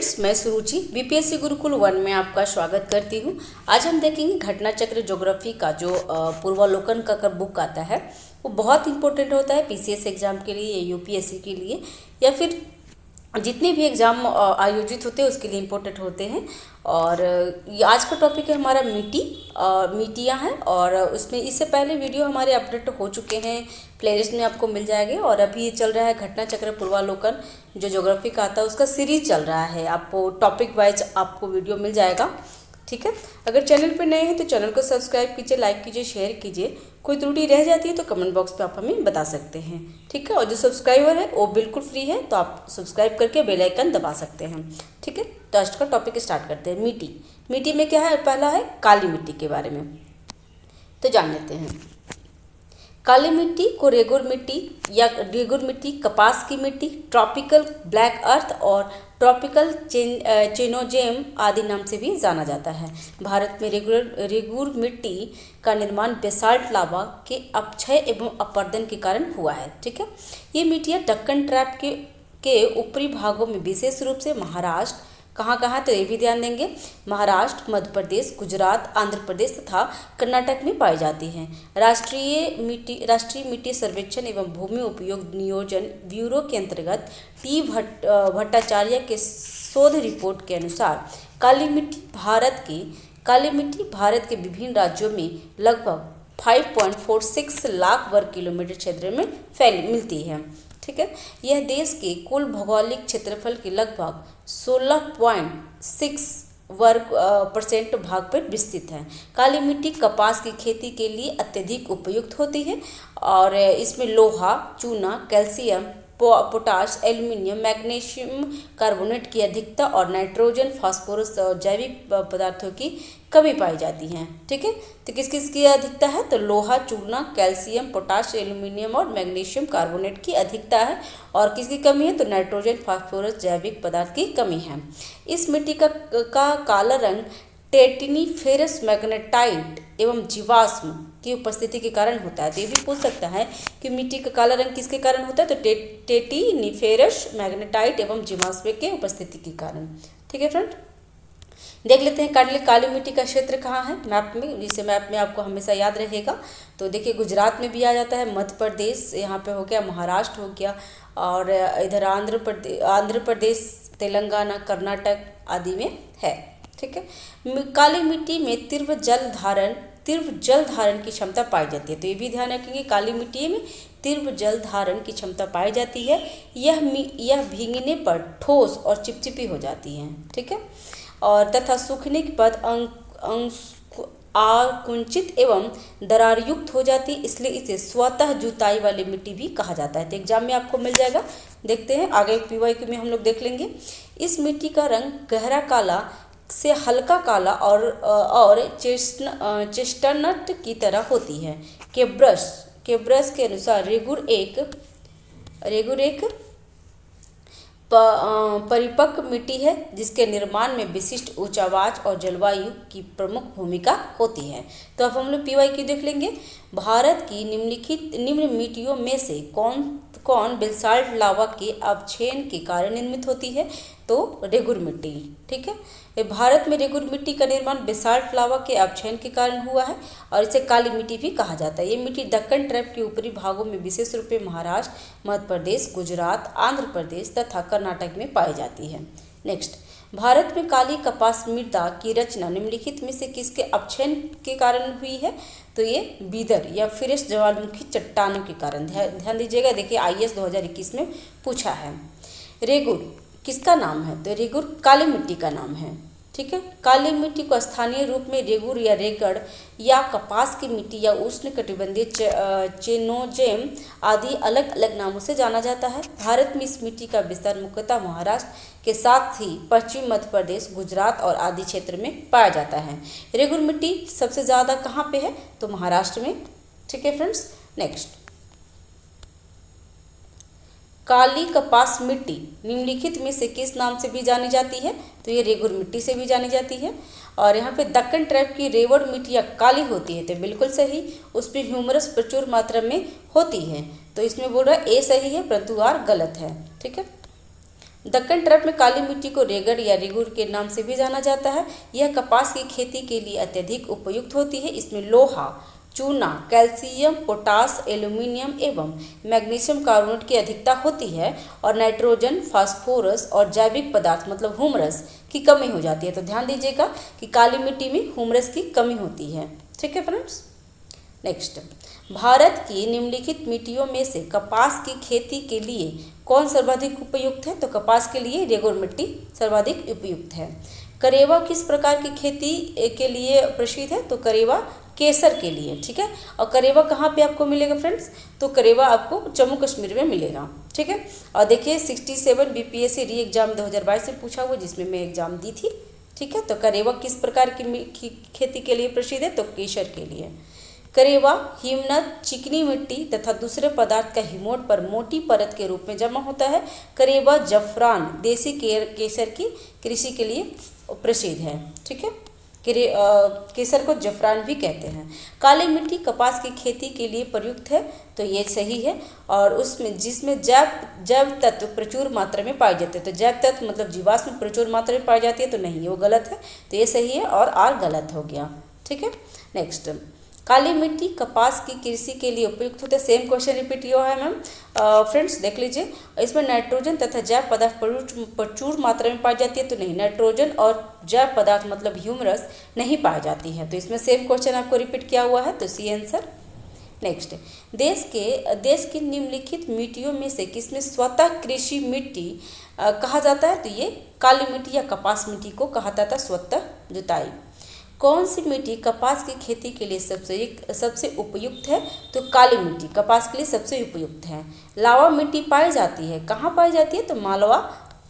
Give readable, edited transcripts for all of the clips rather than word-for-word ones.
मैं सुरुचि बीपीएससी गुरुकुल 1 में आपका स्वागत करती हूँ। आज हम देखेंगे घटना चक्र ज्योग्राफी का जो पूर्वावलोकन का बुक आता है वो बहुत इंपॉर्टेंट होता है पीसीएस एग्जाम के लिए या यूपीएससी के लिए या फिर जितने भी एग्ज़ाम आयोजित होते हैं उसके लिए इम्पोर्टेंट होते हैं। और ये आज का टॉपिक है हमारा मिट्टियाँ हैं और उसमें इससे पहले वीडियो हमारे अपडेट हो चुके हैं, प्लेलिस्ट में आपको मिल जाएंगे। और अभी ये चल रहा है घटना चक्र पूर्वावलोकन जो ज्योग्राफी का आता है उसका सीरीज चल रहा है, आपको टॉपिक वाइज आपको वीडियो मिल जाएगा। ठीक है, अगर चैनल पर नए हैं तो चैनल को सब्सक्राइब कीजिए, लाइक कीजिए, शेयर कीजिए। कोई त्रुटि रह जाती है तो कमेंट बॉक्स पे आप हमें बता सकते हैं। ठीक है, और जो सब्सक्राइबर है वो बिल्कुल फ्री है, तो आप सब्सक्राइब करके बेल आइकन दबा सकते हैं। ठीक है, तो आज का टॉपिक स्टार्ट करते हैं। मिट्टी में क्या है, पहला है काली मिट्टी के बारे में, तो जान लेते हैं। काली मिट्टी को रेगुर मिट्टी या रेगुर मिट्टी, कपास की मिट्टी, ट्रॉपिकल ब्लैक अर्थ और ट्रॉपिकल चेनोजेम आदि नाम से भी जाना जाता है। भारत में रेगुर मिट्टी का निर्माण बेसाल्ट लावा के अपक्षय एवं अपरदन के कारण हुआ है। ठीक है, ये मिट्टियाँ दक्कन ट्रैप के ऊपरी भागों में विशेष रूप से महाराष्ट्र, कहाँ तो ये भी ध्यान देंगे, महाराष्ट्र, मध्य प्रदेश, गुजरात, आंध्र प्रदेश तथा कर्नाटक में पाई जाती हैं। राष्ट्रीय मिट्टी सर्वेक्षण एवं भूमि उपयोग नियोजन ब्यूरो के अंतर्गत टी भट्टाचार्य के शोध रिपोर्ट के अनुसार काली मिट्टी भारत के विभिन्न राज्यों में लगभग 5.46 लाख वर्ग किलोमीटर क्षेत्र में मिलती है। ठीक है, यह देश के कुल भौगोलिक क्षेत्रफल के लगभग 16.6 वर्ग% भाग पर विस्तृत है। काली मिट्टी कपास की खेती के लिए अत्यधिक उपयुक्त होती है और इसमें लोहा, चूना, calcium, potash, aluminium, magnesium carbonate की अधिकता और नाइट्रोजन, फास्फोरस और जैविक पदार्थों की कमी पाई जाती है। ठीक है, तो किस किस की अधिकता है, तो लोहा, चूना, कैल्शियम, पोटाश, एल्यूमिनियम और मैग्नीशियम कार्बोनेट की अधिकता है। और किसकी कमी है, तो नाइट्रोजन, फास्फोरस, जैविक पदार्थ की कमी है। इस मिट्टी का काला रंग टेटिनीफेरस मैग्नेटाइट एवं जीवाश्म की उपस्थिति के कारण होता है। तो ये भी पूछ सकता है कि मिट्टी का काला रंग किसके कारण होता है, तो टेटिनीफेरस मैग्नेटाइट एवं जीवाश्म के उपस्थिति के कारण। ठीक है फ्रेंड, देख लेते हैं काली मिट्टी का क्षेत्र कहाँ है मैप में, जिसे मैप में आपको हमेशा याद रहेगा। तो देखिए गुजरात में भी आ जाता है, मध्य प्रदेश यहाँ पे हो गया, महाराष्ट्र हो गया और इधर आंध्र प्रदेश, तेलंगाना, कर्नाटक आदि में है। ठीक है, काली मिट्टी में तीव्र जल धारण की क्षमता पाई जाती है। तो ये भी ध्यान रखेंगे, काली मिट्टी में तीव्र जल धारण की क्षमता पाई जाती है। यह भीगने पर ठोस और चिपचिपी हो जाती है। ठीक है, और तथा सूखने के बाद आकुंचित एवं दरार युक्त हो जाती है, इसलिए इसे स्वतः जुताई वाली मिट्टी भी कहा जाता है। तो एग्जाम में आपको मिल जाएगा, देखते हैं आगे पीवाईक्यू में हम लोग देख लेंगे। इस मिट्टी का रंग गहरा काला से हल्का काला और चेस्टनट की तरह होती है। केब्रस के अनुसार रेगुर एक परिपक्व मिट्टी है जिसके निर्माण में विशिष्ट उच्चावाच और जलवायु की प्रमुख भूमिका होती है। तो अब हम लोग पीवाईक्यू देख लेंगे। भारत की निम्न मिट्टियों में से कौन बेसाल्ट लावा के अवक्षेपण के कारण निर्मित होती है, तो रेगुर मिट्टी। ठीक है, भारत में रेगुर मिट्टी का निर्माण बेसाल्ट लावा के अवक्षेपण के कारण हुआ है और इसे काली मिट्टी भी कहा जाता है। ये मिट्टी दक्कन ट्रैप के ऊपरी भागों में विशेष रूप से महाराष्ट्र, मध्य प्रदेश, गुजरात, आंध्र प्रदेश तथा कर्नाटक में पाई जाती है। नेक्स्ट, भारत में काली कपास मृदा की रचना निम्नलिखित में से किसके अपक्षयन के कारण हुई है, तो ये बीदर या फिरिस ज्वालामुखी चट्टानों के कारण। ध्यान दीजिएगा, देखिए आईएएस 2021 में पूछा है। रेगुर किसका नाम है, तो रेगुर काली मिट्टी का नाम है। ठीक है, काली मिट्टी को स्थानीय रूप में रेगुर या रेगड़ या कपास की मिट्टी या उष्ण कटिबंधीय चेनोजेम आदि अलग अलग नामों से जाना जाता है। भारत में इस मिट्टी का विस्तार मुख्यतः महाराष्ट्र के साथ ही पश्चिम मध्य प्रदेश, गुजरात और आदि क्षेत्र में पाया जाता है। रेगुर मिट्टी सबसे ज़्यादा कहाँ पे है, तो महाराष्ट्र में। ठीक है फ्रेंड्स, नेक्स्ट, काली कपास मिट्टी निम्नलिखित में से किस नाम से भी जानी जाती है, तो ये रेगुर मिट्टी से भी जानी जाती है। और यहाँ पे दक्कन ट्रैप की रेवड़ मिट्टियाँ काली होती है, तो बिल्कुल सही, उस पर ह्यूमरस प्रचुर मात्रा में होती है। तो इसमें बोल रहा है ए सही है परंतु आर गलत है। ठीक है, दक्कन ट्रैप में काली मिट्टी को रेगड़ या रेगुर के नाम से भी जाना जाता है। यह कपास की खेती के लिए अत्यधिक उपयुक्त होती है। इसमें लोहा, चूना, कैल्शियम, पोटास, एल्यूमिनियम एवं मैग्नीशियम कार्बोनेट की अधिकता होती है और नाइट्रोजन, फास्फोरस और जैविक पदार्थ मतलब ह्यूमरस की कमी हो जाती है। तो ध्यान दीजिएगा कि काली मिट्टी में ह्यूमरस की कमी होती है। ठीक है फ्रेंड्स। नेक्स्ट, भारत की निम्नलिखित मिट्टियों में से कपास की खेती के लिए कौन सर्वाधिक उपयुक्त है? तो कपास के लिए रेगुर मिट्टी सर्वाधिक उपयुक्त है। करेवा किस प्रकार की खेती के लिए प्रसिद्ध है? तो करेवा केसर के लिए। ठीक है। और करेवा कहाँ पे आपको मिलेगा फ्रेंड्स? तो करेवा आपको जम्मू कश्मीर में मिलेगा। ठीक है। और देखिए 67 बीपीएससी री एग्जाम 2022 से पूछा हुआ, जिसमें मैं एग्जाम दी थी। ठीक है। तो करेवा किस प्रकार की खेती के लिए प्रसिद्ध है? तो केसर के लिए। करेवा हिमनद, चिकनी मिट्टी तथा दूसरे पदार्थ का हिमोट पर मोटी परत के रूप में जमा होता है। करेवा जफरान देसी केसर की कृषि के लिए प्रसिद्ध है। ठीक है। केसर को जफरान भी कहते हैं। काली मिट्टी कपास की खेती के लिए प्रयुक्त है, तो ये सही है। और उसमें जिसमें जैव तत्व प्रचुर मात्रा में पाए जाते हैं, तो जैव तत्व मतलब जीवाश्म प्रचुर मात्रा में पाई जाती है, तो नहीं, वो गलत है। तो ये सही है और आर गलत हो गया। ठीक है। नेक्स्ट, काली मिट्टी कपास की कृषि के लिए उपयुक्त होते हैं। सेम क्वेश्चन रिपीट हुआ है मैम। फ्रेंड्स देख लीजिए, इसमें नाइट्रोजन तथा जैव पदार्थ प्रचुर मात्रा में पाई जाती है, तो नहीं, नाइट्रोजन और जैव पदार्थ मतलब ह्यूमरस नहीं पाई जाती है। तो इसमें सेम क्वेश्चन आपको रिपीट किया हुआ है, तो सी आंसर। नेक्स्ट, देश की निम्नलिखित मिट्टियों में से किसमें स्वतः कृषि मिट्टी कहा जाता है? तो ये काली मिट्टी या कपास मिट्टी को कहा जाता है स्वतः जुताई। कौन सी मिट्टी कपास की खेती के लिए सबसे उपयुक्त है? तो काली मिट्टी कपास के लिए सबसे उपयुक्त है। लावा मिट्टी पाई जाती है, कहाँ पाई जाती है? तो मालवा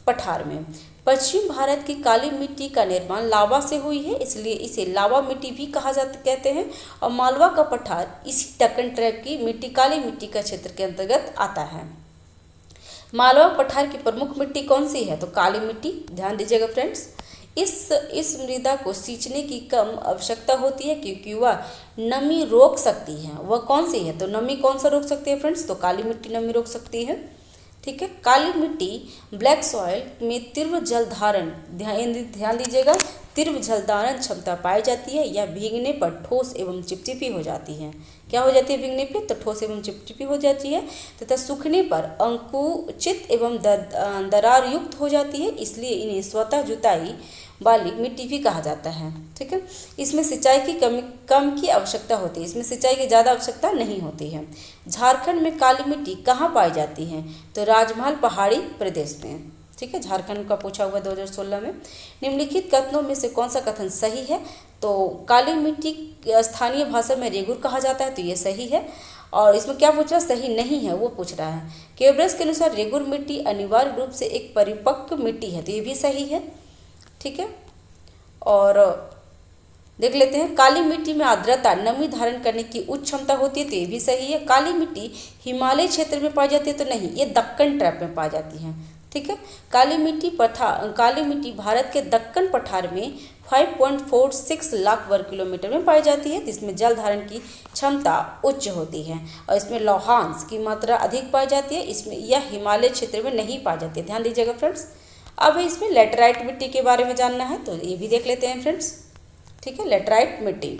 पठार में। पश्चिम भारत की काली मिट्टी का निर्माण लावा से हुई है, इसलिए इसे लावा मिट्टी भी कहते हैं। और मालवा का पठार इसी दक्कन ट्रैप की मिट्टी काली मिट्टी का क्षेत्र के अंतर्गत आता है। मालवा पठार की प्रमुख मिट्टी कौन सी है? तो काली मिट्टी। ध्यान दीजिएगा फ्रेंड्स, इस मृदा को सींचने की कम आवश्यकता होती है क्योंकि वह नमी रोक सकती है। वह कौन सी है? तो नमी कौन सा रोक सकती है फ्रेंड्स? तो काली मिट्टी नमी रोक सकती है। ठीक है। काली मिट्टी ब्लैक सॉइल में तीव्र जल धारण, ध्यान दीजिएगा, तीव्र जल धारण क्षमता पाई जाती है। यह भीगने पर ठोस एवं चिपचिपी हो जाती है। क्या हो जाती है भीगने पर? तो ठोस एवं चिपचिपी हो जाती है तथा सूखने पर अंकुचित एवं दरार युक्त हो जाती है, इसलिए इन्हें स्वतः जुताई वाली मिट्टी भी कहा जाता है। ठीक है। इसमें सिंचाई की कम की आवश्यकता होती है, इसमें सिंचाई की ज़्यादा आवश्यकता नहीं होती है। झारखंड में काली मिट्टी कहाँ पाई जाती है? तो राजमहल पहाड़ी प्रदेश में। ठीक है। झारखंड का पूछा हुआ 2016 में। निम्नलिखित कथनों में से कौन सा कथन सही है? तो काली मिट्टी स्थानीय भाषा में रेगुर कहा जाता है, तो ये सही है। और इसमें क्या पूछ रहा है? सही नहीं है वो पूछ रहा है। केब्रस के अनुसार रेगुर मिट्टी अनिवार्य रूप से एक परिपक्व मिट्टी है, तो ये भी सही है। ठीक है। और देख लेते हैं, काली मिट्टी में आर्द्रता नमी धारण करने की उच्च क्षमता होती है, तो ये भी सही है। काली मिट्टी हिमालय क्षेत्र में पाई जाती है, तो नहीं, ये दक्कन ट्रैप में पाई जाती है। ठीक है। काली मिट्टी भारत के दक्कन पठार में 5.46 लाख वर्ग किलोमीटर में पाई जाती है, जिसमें जल धारण की क्षमता उच्च होती है और इसमें लौहांश की मात्रा अधिक पाई जाती है। इसमें यह हिमालय क्षेत्र में नहीं पाई जाती है। ध्यान दीजिएगा फ्रेंड्स। अब इसमें लेटराइट मिट्टी के बारे में जानना है, तो ये भी देख लेते हैं फ्रेंड्स। ठीक है। लेटराइट मिट्टी,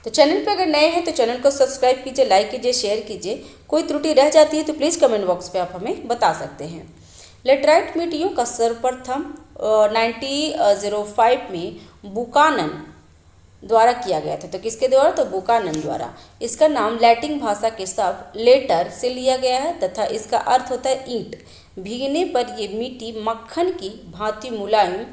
तो चैनल पे अगर नए हैं तो चैनल को सब्सक्राइब कीजिए, लाइक कीजिए, शेयर कीजिए। कोई त्रुटि रह जाती है तो प्लीज़ कमेंट बॉक्स पे आप हमें बता सकते हैं। लेटराइट मिट्टियों का सर्वप्रथम 1905 में बुकानन द्वारा किया गया था। तो किसके द्वारा? तो बुकानन द्वारा। इसका नाम लैटिन भाषा के शब्द लेटर से लिया गया है तथा इसका अर्थ होता है ईंट। भीगने पर ये मिट्टी मक्खन की भांति मुलायम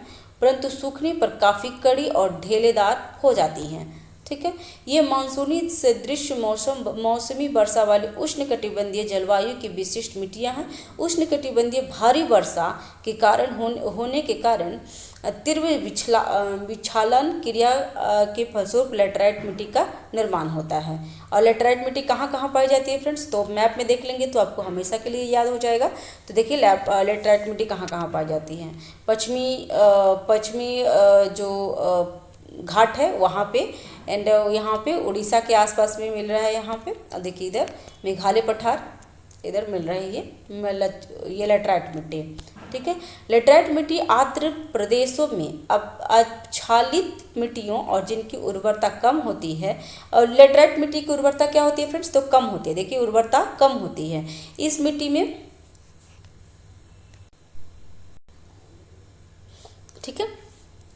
परंतु सूखने पर काफ़ी कड़ी और ढेलेदार हो जाती हैं। ठीक है। ये मानसूनी सदृश मौसमी वर्षा वाली उष्णकटिबंधीय जलवायु की विशिष्ट मिट्टियां हैं। उष्णकटिबंधीय भारी वर्षा के कारण होने के कारण तीव्र विक्षालन क्रिया के फलस्वरूप लेटराइट मिट्टी का निर्माण होता है। और लेटराइट मिट्टी कहाँ कहाँ पाई जाती है फ्रेंड्स? तो मैप में देख लेंगे तो आपको हमेशा के लिए याद हो जाएगा। तो देखिए लेटराइट मिट्टी कहाँ कहाँ पाई जाती है। पश्चिमी जो घाट है वहाँ पे, एंड यहाँ पे उड़ीसा के आसपास में मिल रहा है। यहाँ पे देखिए इधर मेघालय पठार, इधर मिल रही है ये लेटराइट मिट्टी। ठीक है, लेटराइट मिट्टी आर्द्र प्रदेशों में अब आच्छादित मिट्टियों और जिनकी उर्वरता कम होती है, और लेटराइट मिट्टी की उर्वरता क्या होती है फ्रेंड्स, तो कम होती है। देखिए उर्वरता कम होती है इस मिट्टी में। ठीक है,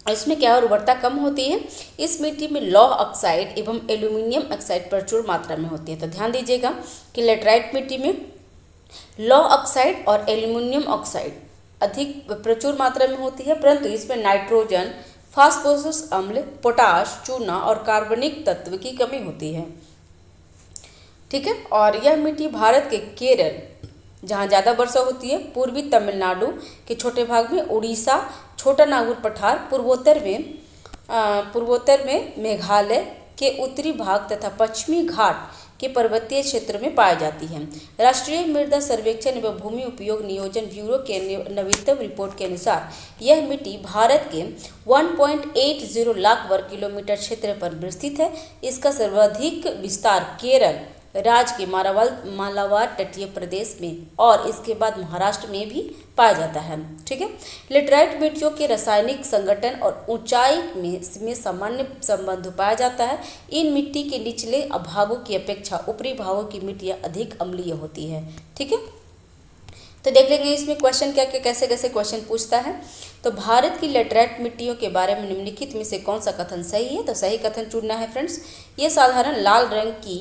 इसमें क्या उर्वरता कम होती है। इस मिट्टी में लौह ऑक्साइड एवं एल्यूमिनियम ऑक्साइड प्रचुर मात्रा में होती है। तो ध्यान दीजिएगा कि लेटराइट मिट्टी में लौह ऑक्साइड और एल्यूमिनियम ऑक्साइड अधिक प्रचुर मात्रा में होती है, परंतु इसमें नाइट्रोजन, फास्फोरस अम्ल, पोटाश, चूना और कार्बनिक तत्व की कमी होती है। ठीक है, और यह मिट्टी भारत के केरल जहाँ ज़्यादा वर्षा होती है, पूर्वी तमिलनाडु के छोटे भाग में, उड़ीसा, छोटा नागपुर पठार, पूर्वोत्तर में मेघालय के उत्तरी भाग तथा पश्चिमी घाट के पर्वतीय क्षेत्र में पाई जाती है। राष्ट्रीय मृदा सर्वेक्षण एवं भूमि उपयोग नियोजन ब्यूरो के नवीनतम रिपोर्ट के अनुसार यह मिट्टी भारत के 1.80 लाख वर्ग किलोमीटर क्षेत्र पर स्थित है। इसका सर्वाधिक विस्तार केरल राज्य के मालाबार तटीय प्रदेश में और इसके बाद महाराष्ट्र में भी पाया जाता है। ठीक है, लेटराइट मिट्टियों के रासायनिक संगठन और ऊंचाई में सामान्य संबंध पाया जाता है। इन मिट्टी के निचले भागों की अपेक्षा ऊपरी भागों की मिट्टियां अधिक अम्लीय होती है। ठीक है, तो देख लेंगे इसमें क्वेश्चन क्या क्या कैसे कैसे क्वेश्चन पूछता है। तो भारत की लेटराइट मिट्टियों के बारे में निम्नलिखित में से कौन सा कथन सही है, तो सही कथन चुनना है फ्रेंड्स। ये साधारण लाल रंग की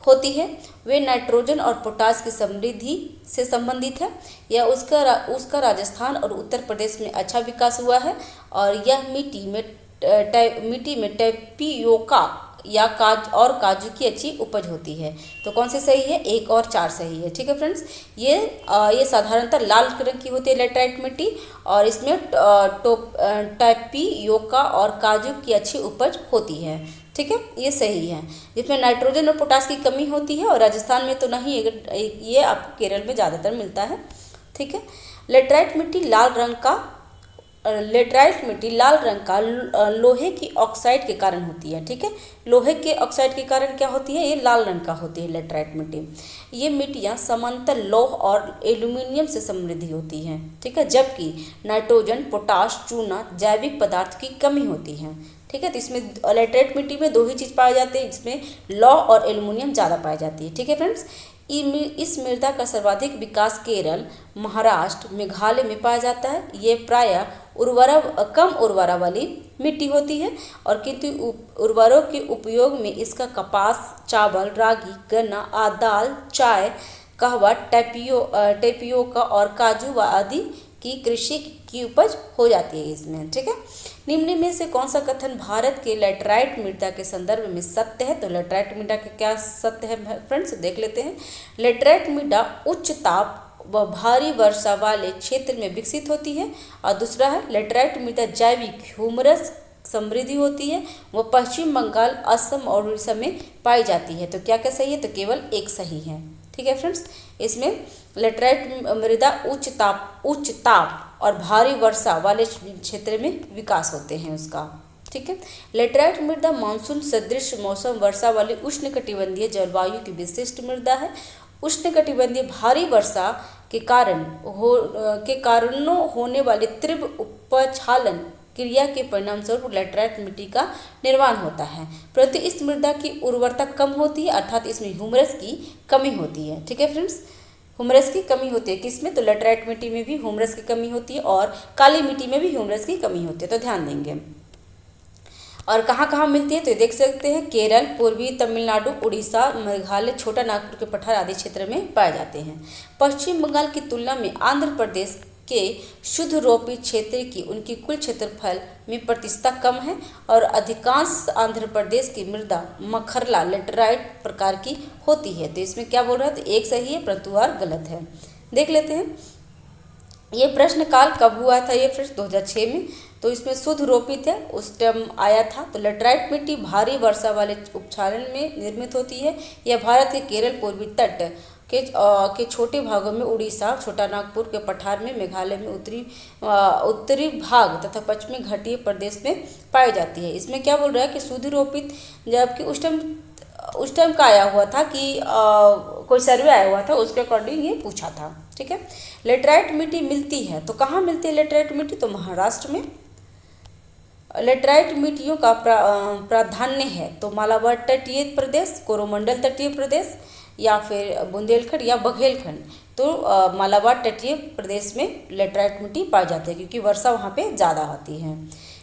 होती है, वे नाइट्रोजन और पोटास की समृद्धि से संबंधित है, या उसका राजस्थान और उत्तर प्रदेश में अच्छा विकास हुआ है, और यह मिट्टी में टेपियोका या काजू की अच्छी उपज होती है। तो कौन सी सही है, 1 और 4 सही है। ठीक है फ्रेंड्स, ये साधारणतः लाल रंग की होती है लेटराइट मिट्टी, और इसमें टेपियोका और काजू की अच्छी उपज होती है। ठीक है, ये सही है। जिसमें नाइट्रोजन और पोटास की कमी होती है, और राजस्थान में तो नहीं, ये आपको केरल में ज़्यादातर मिलता है। ठीक है, लेटराइट मिट्टी लाल रंग का लोहे की ऑक्साइड के कारण होती है। ठीक है, लोहे के ऑक्साइड के कारण क्या होती है, ये लाल रंग का होती है लेटराइट मिट्टी। ये मिट्टियाँ समांतर लौह और एल्यूमिनियम से समृद्धि होती हैं। ठीक है, जबकि नाइट्रोजन, पोटाश, चूना, जैविक पदार्थ की कमी होती है। ठीक है, तो इसमें लेटराइट मिट्टी में 2 ही चीज़ पाए जाते हैं, इसमें लौह और एल्यूमिनियम ज़्यादा पाई जाती है। ठीक है फ्रेंड्स, इस मृदा का सर्वाधिक विकास केरल, महाराष्ट्र, मेघालय में पाया जाता है। ये प्रायः कम उर्वरा वाली मिट्टी होती है, और किंतु उर्वरों के उपयोग में इसका कपास, चावल, रागी, गन्ना, दाल, चाय, कहवा, टेपियोका और काजू आदि की कृषि की उपज हो जाती है इसमें। ठीक है, निम्न में से कौन सा कथन भारत के लेटराइट मृदा के संदर्भ में सत्य है, तो लेटराइट मृदा के क्या सत्य है फ्रेंड्स, देख लेते हैं। लेटराइट मृदा उच्च ताप व भारी वर्षा वाले क्षेत्र में विकसित होती है, और दूसरा है लेटराइट मृदा जैविक ह्यूमरस समृद्धि होती है, वह पश्चिम बंगाल, असम और उड़ीसा में पाई जाती है। तो क्या क्या सही है, तो केवल 1 सही है। ठीक है फ्रेंड्स, इसमें लेटराइट मृदा उच्च ताप और भारी वर्षा वाले क्षेत्र में विकास होते हैं उसका। ठीक है, लेटराइट मृदा मानसून सदृश मौसम वर्षा वाली उष्णकटिबंधीय जलवायु की विशिष्ट मृदा है। उष्णकटिबंधीय भारी वर्षा के कारणों होने वाले तीव्र उपक्षालन क्रिया के परिणाम स्वरूप लेटराइट मिट्टी का निर्माण होता है, परंतु इस मृदा की उर्वरता कम होती है, अर्थात इसमें ह्यूमरस की कमी होती है। ठीक है फ्रेंड्स, ह्यूमरस की कमी होती है किसमें, तो लेटराइट मिट्टी में भी ह्यूमरस की कमी होती है, और काली मिट्टी में भी ह्यूमरस की कमी होती है। तो ध्यान देंगे। और कहाँ कहाँ मिलती है, तो देख सकते हैं केरल, पूर्वी तमिलनाडु, उड़ीसा, मेघालय, छोटा नागपुर के पठार आदि क्षेत्र में पाए जाते हैं। पश्चिम बंगाल की तुलना में आंध्र प्रदेश के शुद्ध रोपित क्षेत्र की उनकी कुल क्षेत्रफल में प्रतिशतता कम है, और अधिकांश आंध्र प्रदेश की मृदा मखरला लेटराइट प्रकार की होती है। तो इसमें क्या बोल रहा है, तो 1 सही है परंतु और गलत है। देख लेते हैं ये प्रश्न काल कब हुआ था, ये प्रश्न 2006 में। तो इसमें शुद्ध रोपित है, उस टाइम आया था। तो लेटराइट मिट्टी भारी वर्षा वाले उपक्षालन में निर्मित होती है। यह भारत के केरल, पूर्वी तट के छोटे भागों में, उड़ीसा, छोटा नागपुर के पठार में, मेघालय में उत्तरी भाग तथा पश्चिमी घाटीय प्रदेश में पाई जाती है। इसमें क्या बोल रहा है कि शुद्ध रोपित, जबकि उस टाइम का आया हुआ था कि कोई सर्वे आया हुआ था, उसके अकॉर्डिंग ये पूछा था। ठीक है, लेटराइट मिट्टी मिलती है तो कहाँ मिलती है लेटराइट मिट्टी? तो महाराष्ट्र में। लेटराइट मिट्टियों का प्राधान्य है तो मालाबार तटीय प्रदेश, कोरोमंडल तटीय प्रदेश, या फिर बुंदेलखंड या बघेलखंड। तो मालाबार तटीय प्रदेश में लेटराइट मिट्टी पाई जाती है क्योंकि वर्षा वहाँ पे ज़्यादा होती है।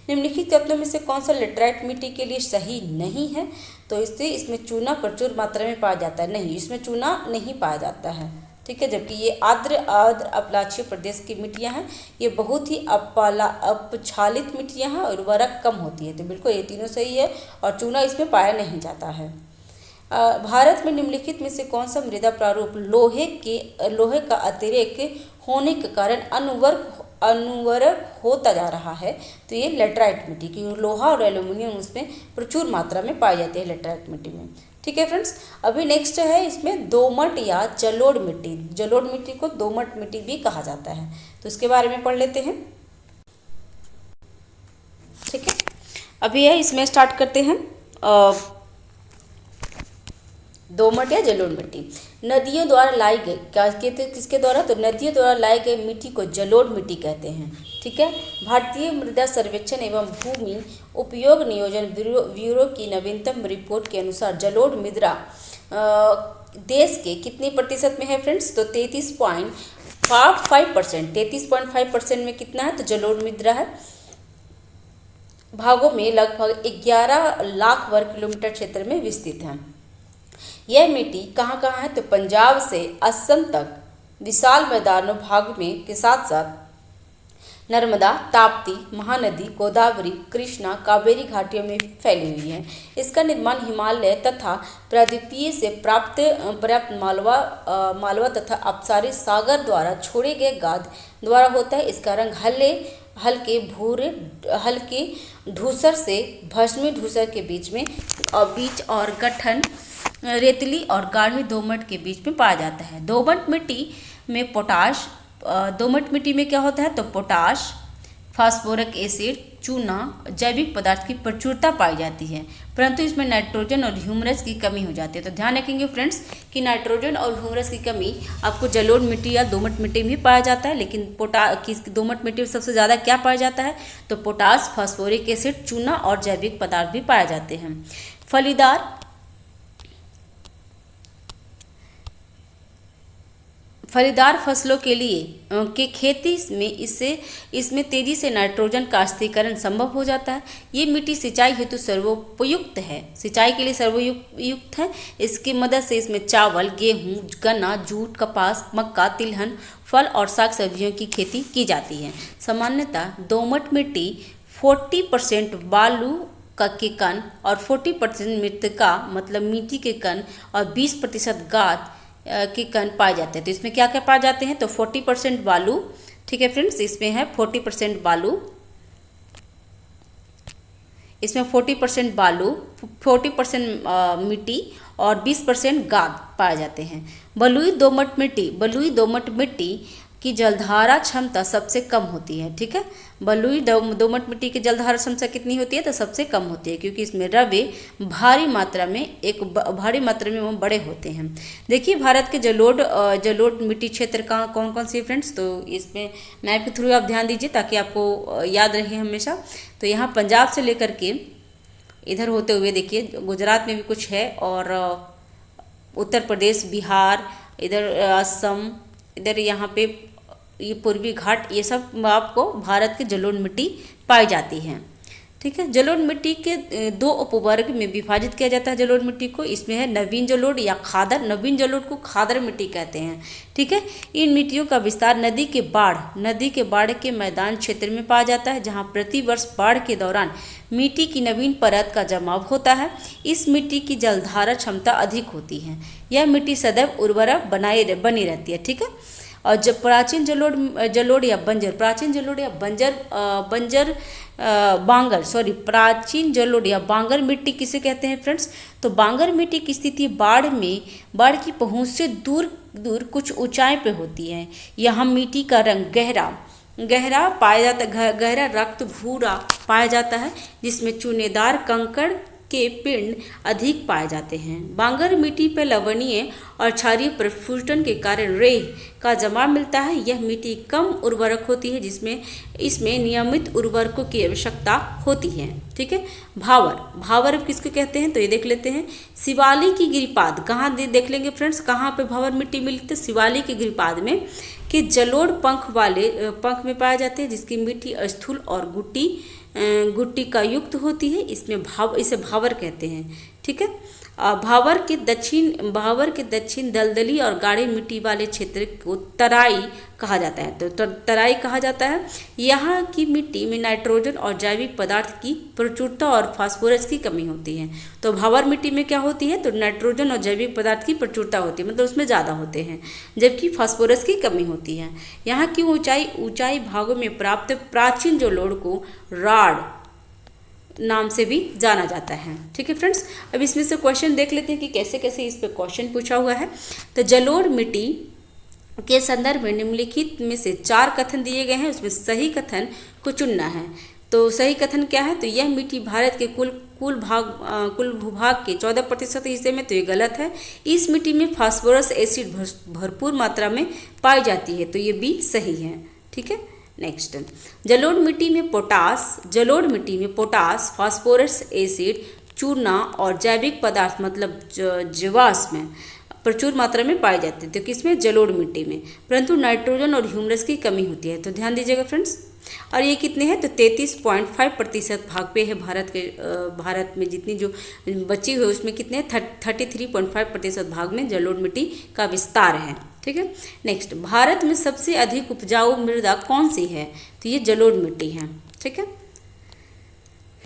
निम्नलिखित कथनों में से कौन सा लेटराइट मिट्टी के लिए सही नहीं है? तो इसमें चूना प्रचुर मात्रा में पाया जाता है। नहीं, इसमें चूना नहीं पाया जाता है। ठीक है, जबकि ये आर्द्र अपलाचीय प्रदेश की मिट्टियाँ हैं, ये बहुत ही अपक्षालित मिट्टियाँ हैं और उर्वरक कम होती है। तो बिल्कुल ये तीनों सही है और चूना इसमें पाया नहीं जाता है। भारत में निम्नलिखित में से कौन सा मृदा प्रारूप लोहे का अतिरेक होने के कारण अनुवर्ग होता जा रहा है? तो ये लेटराइट मिट्टी, क्योंकि लोहा और एल्यूमिनियम उसमें प्रचुर मात्रा में पाई जाती है लेटराइट मिट्टी में। ठीक है फ्रेंड्स, अभी नेक्स्ट है इसमें दोमट या जलोढ़ मिट्टी। जलोढ़ मिट्टी को दोमट मिट्टी भी कहा जाता है, तो इसके बारे में पढ़ लेते हैं। ठीक है, अभी है इसमें स्टार्ट करते हैं। दोमट या जलोढ़ मिट्टी नदियों द्वारा लाई गई, क्या कहते हैं किसके द्वारा? तो नदियों द्वारा लाई गई मिट्टी को जलोढ़ मिट्टी कहते हैं। ठीक है, भारतीय मृदा सर्वेक्षण एवं भूमि उपयोग नियोजन ब्यूरो की नवीनतम रिपोर्ट के अनुसार जलोढ़ मृदा देश के कितने प्रतिशत में है फ्रेंड्स? तो 33.5%। 33.5% में कितना है? तो जलोढ़ मृदा है। भागों में लगभग 11 लाख वर्ग किलोमीटर क्षेत्र में विस्तृत है। यह मिट्टी कहाँ कहाँ है? तो पंजाब से असम तक विशाल मैदानों भाग में के साथ साथ नर्मदा, ताप्ती, महानदी, गोदावरी, कृष्णा, कावेरी घाटियों में फैली हुई है। इसका निर्माण हिमालय तथा प्रायद्वीपीय से पर्याप्त मालवा तथा अपसारी सागर द्वारा छोड़े गए गाद द्वारा होता है। इसका रंग हल्के धूसर से भस्मी धूसर के बीच और गठन रेतली और गाढ़े दोमट के बीच में पाया जाता है। दोमट मिट्टी में क्या होता है? तो पोटाश, फास्फोरिक एसिड, चूना, जैविक पदार्थ की प्रचुरता पाई जाती है, परंतु इसमें नाइट्रोजन और ह्यूमरस की कमी हो जाती है। तो ध्यान रखेंगे फ्रेंड्स कि नाइट्रोजन और ह्यूमरस की कमी आपको जलोढ़ मिट्टी या दोमट मिट्टी में पाया जाता है, लेकिन दोमट मिट्टी में सबसे ज़्यादा क्या पाया जाता है? तो पोटाश, फास्फोरिक एसिड, चूना और जैविक पदार्थ भी पाए जाते हैं। फलीदार फसलों के लिए खेती में इसमें तेजी से नाइट्रोजन का स्थिरीकरण संभव हो जाता है। ये मिट्टी सिंचाई हेतु सर्वोपयुक्त है, सिंचाई के लिए सर्वोपयुक्त है। इसकी मदद से इसमें चावल, गेहूं, गन्ना, जूट, कपास, मक्का, तिलहन, फल और साग सब्जियों की खेती की जाती है। सामान्यतः दोमट मिट्टी 40% बालू के कण और 40% मृतिका मतलब मिट्टी के कण और 20% गाद के कण पाए जाते हैं। तो इसमें क्या क्या पाए जाते हैं? तो 40% बालू। ठीक है फ्रेंड्स, इसमें है 40% बालू, इसमें 40% बालू, 40% मिट्टी और 20% गाद पाए जाते हैं। बलुई दोमट मिट्टी की जलधारा क्षमता सबसे कम होती है। ठीक है, बलुई दोमट मिट्टी की जलधारा क्षमता कितनी होती है? तो सबसे कम होती है, क्योंकि इसमें रवे भारी मात्रा में वो बड़े होते हैं। देखिए भारत के जलोढ़ मिट्टी क्षेत्र कहाँ कौन कौन सी फ्रेंड्स? तो इसमें मैप के थ्रू आप ध्यान दीजिए ताकि आपको याद रहे हमेशा। तो यहाँ पंजाब से लेकर के इधर होते हुए देखिए गुजरात में भी कुछ है, और उत्तर प्रदेश, बिहार, इधर असम, इधर यहाँ पे ये पूर्वी घाट, ये सब आपको भारत के जलोढ़ मिट्टी पाई जाती है। ठीक है, जलोढ़ मिट्टी के 2 उपवर्ग में विभाजित किया जाता है जलोढ़ मिट्टी को। इसमें है नवीन जलोढ़ या खादर। नवीन जलोढ़ को खादर मिट्टी कहते हैं। ठीक है, इन मिट्टियों का विस्तार नदी के बाढ़ के मैदान क्षेत्र में पाया जाता है, जहाँ प्रतिवर्ष बाढ़ के दौरान मिट्टी की नवीन परत का जमाव होता है। इस मिट्टी की जलधारा क्षमता अधिक होती है। यह मिट्टी सदैव उर्वरक बनी रहती है। ठीक है, और जब प्राचीन जलोढ़ या बांगर मिट्टी किसे कहते हैं फ्रेंड्स? तो बांगर मिट्टी की स्थिति बाढ़ की पहुंच से दूर कुछ ऊंचाई पे होती है। यहाँ मिट्टी का रंग गहरा पाया जाता है, गहरा रक्त भूरा पाया जाता है, जिसमें चूनेदार कंकड़ के पिंड अधिक पाए जाते हैं। बांगर मिट्टी पर लवणीय और क्षारीय प्रस्फुटन के कारण रेत का जमाव मिलता है। यह मिट्टी कम उर्वरक होती है, जिसमें इसमें नियमित उर्वरकों की आवश्यकता होती है। ठीक है। भावर, भावर किसको कहते हैं तो ये देख लेते हैं। शिवालिक की गिरिपाद कहाँ देख लेंगे फ्रेंड्स, कहाँ पे भावर मिट्टी मिलती है? शिवालिक की गिरिपाद में के जलोढ़ पंख में पाए जाते हैं, जिसकी मिट्टी स्थूल और गुट्टी का युक्त होती है। इसे भावर कहते हैं। ठीक है। भावर के दक्षिण दलदली और गाढ़ी मिट्टी वाले क्षेत्र को तराई कहा जाता है। तो तराई कहा जाता है। यहाँ की मिट्टी में नाइट्रोजन और जैविक पदार्थ की प्रचुरता और फास्फोरस की कमी होती है। तो भावर मिट्टी में क्या होती है? तो नाइट्रोजन और जैविक पदार्थ की प्रचुरता होती है, मतलब उसमें ज़्यादा होते हैं, जबकि फास्फोरस की कमी होती है। यहाँ की ऊंचाई भागों में प्राप्त प्राचीन जलोढ़ को राढ़ नाम से भी जाना जाता है। ठीक है फ्रेंड्स। अब इसमें से क्वेश्चन देख लेते हैं कि कैसे कैसे इस पे क्वेश्चन पूछा हुआ है। तो जलोढ़ मिट्टी के संदर्भ में निम्नलिखित में से 4 कथन दिए गए हैं, उसमें सही कथन को चुनना है। तो सही कथन क्या है? तो यह मिट्टी भारत के कुल भूभाग के 14% हिस्से में, तो ये गलत है। इस मिट्टी में फास्फोरस एसिड भरपूर मात्रा में पाई जाती है, तो ये भी सही है। ठीक है। नेक्स्ट, जलोढ़ मिट्टी में पोटास, फास्फोरस एसिड, चूना और जैविक पदार्थ मतलब जीवाश्म प्रचुर मात्रा में पाए जाते हैं। तो किसमें? जलोढ़ मिट्टी में। परंतु नाइट्रोजन और ह्यूमरस की कमी होती है। तो ध्यान दीजिएगा फ्रेंड्स। और ये कितने हैं? तो 33.5% भाग पे है। भारत में जितनी जो बची हुई उसमें कितने 33.5% भाग में जलोढ़ मिट्टी का विस्तार है। ठीक है। नेक्स्ट, भारत में सबसे अधिक उपजाऊ मृदा कौन सी है? तो ये जलोढ़ मिट्टी है। ठीक है।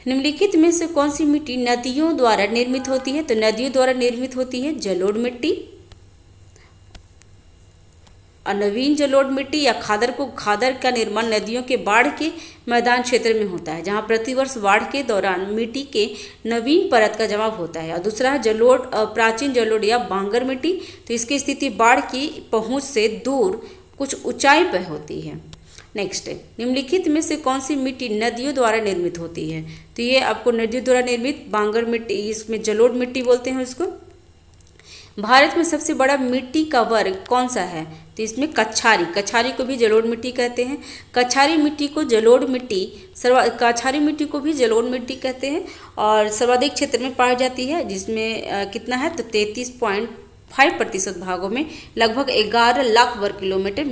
निम्नलिखित में से कौन सी मिट्टी नदियों द्वारा निर्मित होती है? तो नदियों द्वारा निर्मित होती है जलोढ़ मिट्टी। और नवीन जलोढ़ मिट्टी या खादर का निर्माण नदियों के बाढ़ के मैदान क्षेत्र में होता है, जहां प्रतिवर्ष बाढ़ के दौरान मिट्टी के नवीन परत का जमाव होता है। और दूसरा है प्राचीन जलोढ़ या बांगर मिट्टी। तो इसकी स्थिति बाढ़ की पहुंच से दूर कुछ ऊंचाई पर होती है। नेक्स्ट, निम्नलिखित में से कौन सी मिट्टी नदियों द्वारा निर्मित होती है? तो ये आपको नदियों द्वारा निर्मित बांगर मिट्टी, इसमें जलोढ़ मिट्टी बोलते हैं इसको। भारत में सबसे बड़ा मिट्टी का वर्ग कौन सा है? तो इसमें कछारी को भी जलोढ़ मिट्टी कहते हैं। कछारी मिट्टी को भी जलोढ़ मिट्टी कहते हैं और सर्वाधिक क्षेत्र में पाई जाती है, जिसमें कितना है? तो 33.5% भागों में लगभग 11 लाख वर्ग किलोमीटर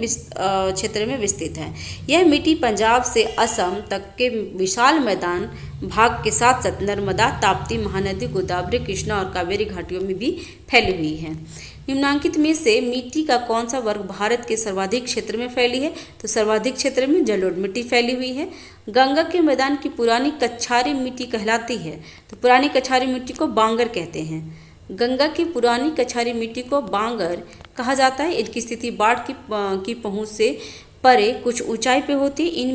क्षेत्र में विस्तृत है। यह मिट्टी पंजाब से असम तक के विशाल मैदान भाग के साथ साथ नर्मदा, ताप्ती, महानदी, गोदावरी, कृष्णा और कावेरी घाटियों में भी फैली हुई है। निम्नांकित में से मिट्टी का कौन सा वर्ग भारत के सर्वाधिक क्षेत्र में फैली है? तो सर्वाधिक क्षेत्र में जलोढ़ मिट्टी फैली हुई है। गंगा के मैदान की पुरानी कछारी मिट्टी कहलाती है। तो पुरानी कछारी मिट्टी को बांगर कहते हैं। गंगा की पुरानी कछारी मिट्टी को बांगर कहा जाता है। इनकी स्थिति बाढ़ की पहुंच से परे कुछ ऊंचाई पे होती है। इन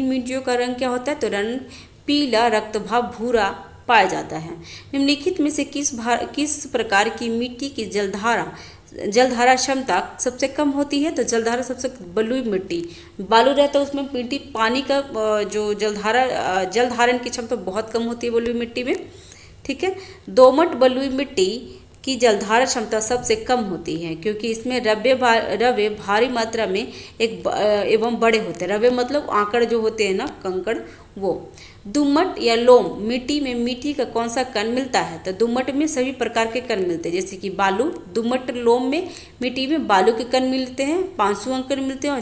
मिट्टियों का रंग क्या होता है? तो रंग पीला, रक्तभाव, भूरा पाया जाता है। निम्नलिखित में से किस प्रकार की मिट्टी की जलधारा क्षमता सबसे कम होती है? तो जलधारा सबसे बलुई मिट्टी, बालू रहता है उसमें मिट्टी, पानी का जो जलधारण की क्षमता बहुत कम होती है बलुई मिट्टी में। ठीक है। दोमट बलुई मिट्टी की जलधारा क्षमता सबसे कम होती है, क्योंकि इसमें रवे भारी मात्रा में एवं बड़े होते हैं। रवे मतलब आंकड़ जो होते हैं ना, कंकड़, वो। दुम्मट या लोम मिट्टी में मिट्टी का कौन सा कण मिलता है? तो दुम्मट में सभी प्रकार के कण मिलते हैं, जैसे कि बालू। दुम्मट लोम में मिट्टी में बालू के कण मिलते हैं, पांसुओं कण मिलते हैं और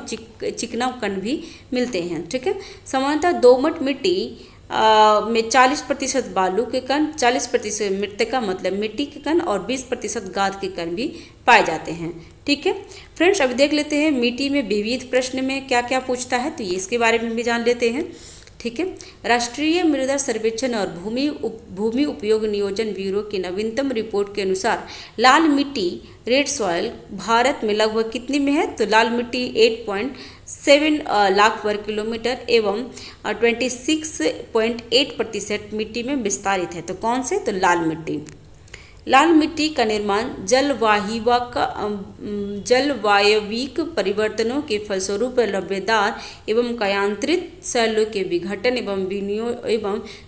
चिकना कण भी मिलते हैं। ठीक है। सामान्यतः दोमट मिट्टी में 40% बालू के कण, 40% मृतिका मतलब मिट्टी के कण और 20% गाद के कण भी पाए जाते हैं। ठीक है फ्रेंड्स। अभी देख लेते हैं मिट्टी में विविध प्रश्न में क्या क्या पूछता है, तो ये इसके बारे में भी जान लेते हैं। ठीक है। राष्ट्रीय मृदा सर्वेक्षण और भूमि उपयोग नियोजन ब्यूरो की नवीनतम रिपोर्ट के अनुसार लाल मिट्टी रेड सॉइल भारत में लगभग कितनी में है? तो लाल मिट्टी 8.7 लाख वर्ग किलोमीटर एवं 26.8% मिट्टी में विस्तारित है। तो कौन से? तो लाल मिट्टी। लाल मिट्टी का निर्माण जलवायविक परिवर्तनों के फलस्वरूप लब्धेदार एवं कायांतरित सेलों के विघटन एवं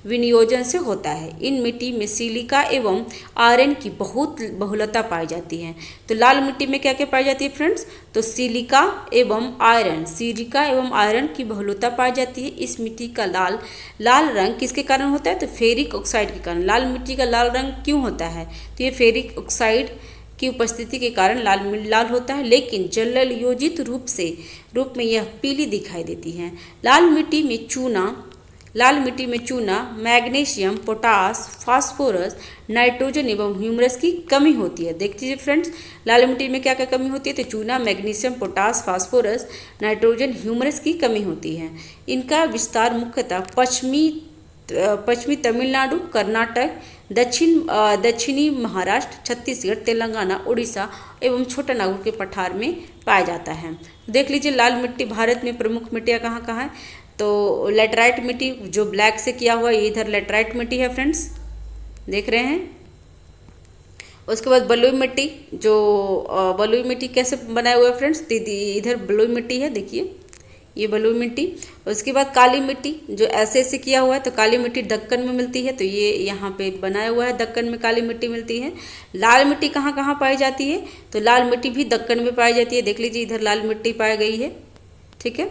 विनियोजन से होता है। इन मिट्टी में सिलिका एवं आयरन की बहुत बहुलता पाई जाती है। तो लाल मिट्टी में क्या क्या पाई जाती है फ्रेंड्स? तो सिलिका एवं आयरन की बहुलता पाई जाती है। इस मिट्टी का लाल रंग किसके कारण होता है? तो फेरिक ऑक्साइड के कारण। लाल मिट्टी का लाल रंग क्यों होता है? तो ये फेरिक ऑक्साइड की उपस्थिति के कारण लाल होता है, लेकिन जल योजित रूप में यह पीली दिखाई देती है। लाल मिट्टी में चूना, मैग्नीशियम, पोटास, फास्फोरस, नाइट्रोजन एवं ह्यूमरस की कमी होती है। देख लीजिए फ्रेंड्स, लाल मिट्टी में क्या क्या कमी होती है? तो चूना, magnesium, potash, phosphorus, nitrogen, humus की कमी होती है। इनका विस्तार मुख्यतः पश्चिमी तमिलनाडु, कर्नाटक, दक्षिणी महाराष्ट्र, छत्तीसगढ़, तेलंगाना, उड़ीसा एवं छोटा नागपुर के पठार में पाया जाता है। देख लीजिए लाल मिट्टी भारत में प्रमुख मिट्टियाँ कहाँ कहाँ हैं? तो लेटराइट मिट्टी जो ब्लैक से किया हुआ ये इधर लेटराइट मिट्टी है फ्रेंड्स, देख रहे हैं। उसके बाद बलुई मिट्टी, जो बलुई मिट्टी कैसे बनाया हुआ है फ्रेंड्स? इधर बलुई मिट्टी है, देखिए ये बलुई मिट्टी। उसके बाद काली मिट्टी जो ऐसे किया हुआ है, तो काली मिट्टी दक्कन में मिलती है, तो ये यहाँ पे बनाया हुआ है, दक्कन में काली मिट्टी मिलती है। लाल मिट्टी कहाँ कहाँ पाई जाती है? तो लाल मिट्टी भी दक्कन में पाई जाती है, देख लीजिए इधर लाल मिट्टी पाई गई है, ठीक है।